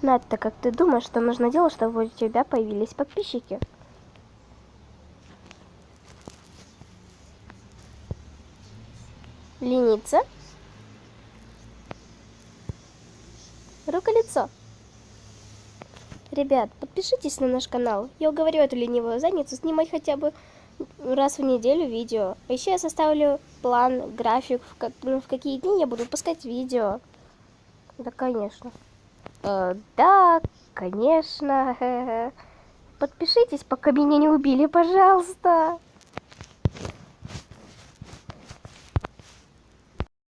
Надя, как ты думаешь, что нужно делать, чтобы у тебя появились подписчики? Лениться. Рука-лицо. Ребят, подпишитесь на наш канал. Я уговорю эту ленивую задницу снимать хотя бы раз в неделю видео. А еще я составлю план, график, в какие дни я буду выпускать видео. Да, конечно. Да, конечно. Подпишитесь, пока меня не убили, пожалуйста.